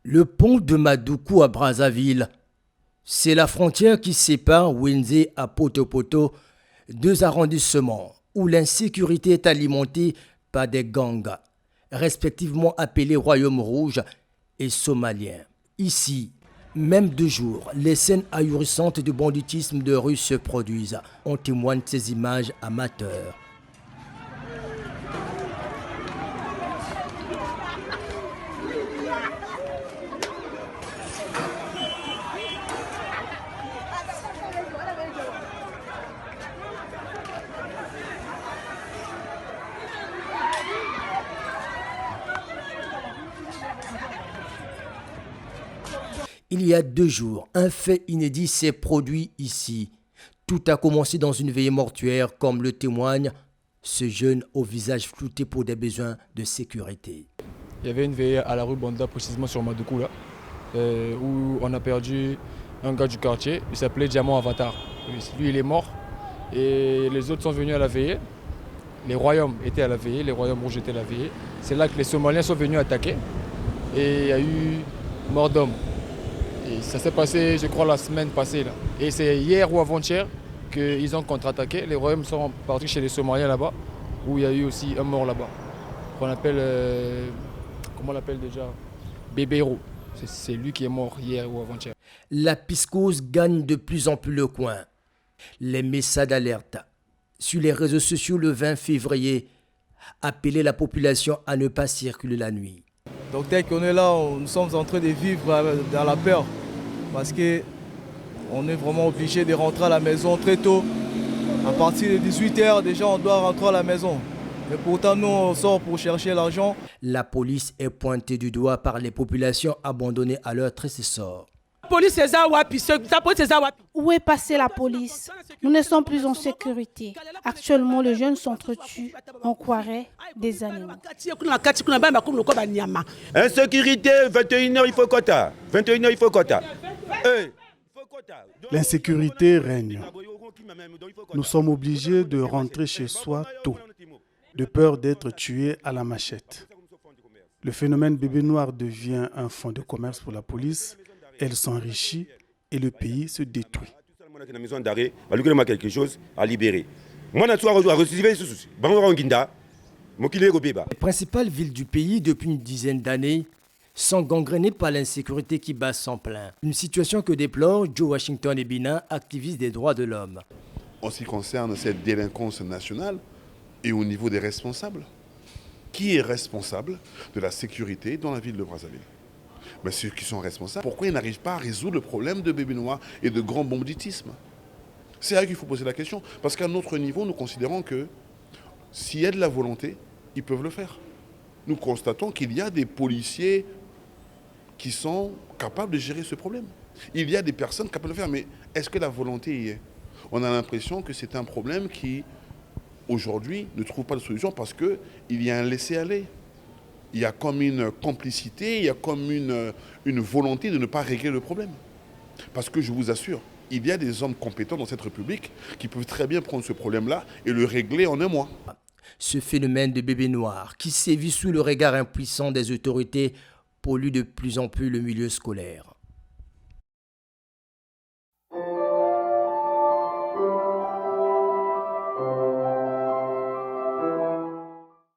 Le pont de Madoukou à Brazzaville, c'est la frontière qui sépare Wenzé à Poto-Poto, deux arrondissements où l'insécurité est alimentée par des gangs, respectivement appelés Royaume Rouge et Somalien. Ici, même de jour, les scènes ahurissantes de banditisme de rue se produisent. On témoigne de ces images amateurs. Il y a 2 jours, un fait inédit s'est produit ici. Tout a commencé dans une veillée mortuaire, comme le témoigne ce jeune au visage flouté pour des besoins de sécurité. Il y avait une veillée à la rue Banda, précisément sur Madoukou, là, où on a perdu un gars du quartier. Il s'appelait Diamant Avatar. Lui, il est mort. Et les autres sont venus à la veillée. Les royaumes étaient à la veillée, les royaumes rouges étaient à la veillée. C'est là que les Somaliens sont venus attaquer. Et il y a eu mort d'homme. Et ça s'est passé, je crois, la semaine passée, là. Et c'est hier ou avant-hier qu'ils ont contre-attaqué. Les royaumes sont partis chez les Somaliens là-bas, où il y a eu aussi un mort là-bas. Qu'on appelle, comment on l'appelle déjà, Bébéro. C'est lui qui est mort hier ou avant-hier. La piscose gagne de plus en plus le coin. Les messages d'alerte sur les réseaux sociaux le 20 février appelaient la population à ne pas circuler la nuit. Donc dès qu'on est là, nous sommes en train de vivre dans la peur parce qu'on est vraiment obligé de rentrer à la maison très tôt. À partir de 18h, déjà on doit rentrer à la maison. Mais pourtant nous on sort pour chercher l'argent. La police est pointée du doigt par les populations abandonnées à leur triste sort. Où est passée la police? Nous ne sommes plus en sécurité. Actuellement, les jeunes s'entretuent. On croirait des animaux. Insécurité, 21h, il faut quota. 21h, il faut quota. L'insécurité règne. Nous sommes obligés de rentrer chez soi tôt, de peur d'être tués à la machette. Le phénomène bébé noir devient un fonds de commerce pour la police. Elle s'enrichit et le pays se détruit. Quelque chose à libérer. Les principales villes du pays, depuis une dizaine d'années, sont gangrénées par l'insécurité qui bat son plein. Une situation que déplore Joe Washington Ebina, activiste des droits de l'homme. En ce qui concerne cette délinquance nationale et au niveau des responsables, qui est responsable de la sécurité dans la ville de Brazzaville? Mais ceux qui sont responsables, pourquoi ils n'arrivent pas à résoudre le problème de bébés noirs et de grand banditisme? C'est à eux qu'il faut poser la question. Parce qu'à notre niveau, nous considérons que s'il y a de la volonté, ils peuvent le faire. Nous constatons qu'il y a des policiers qui sont capables de gérer ce problème. Il y a des personnes capables de le faire, mais est-ce que la volonté y est? On a l'impression que c'est un problème qui, aujourd'hui, ne trouve pas de solution parce qu'il y a un laisser-aller. Il y a comme une complicité, il y a comme une volonté de ne pas régler le problème. Parce que je vous assure, il y a des hommes compétents dans cette République qui peuvent très bien prendre ce problème-là et le régler en un mois. Ce phénomène de bébé noir qui sévit sous le regard impuissant des autorités pollue de plus en plus le milieu scolaire.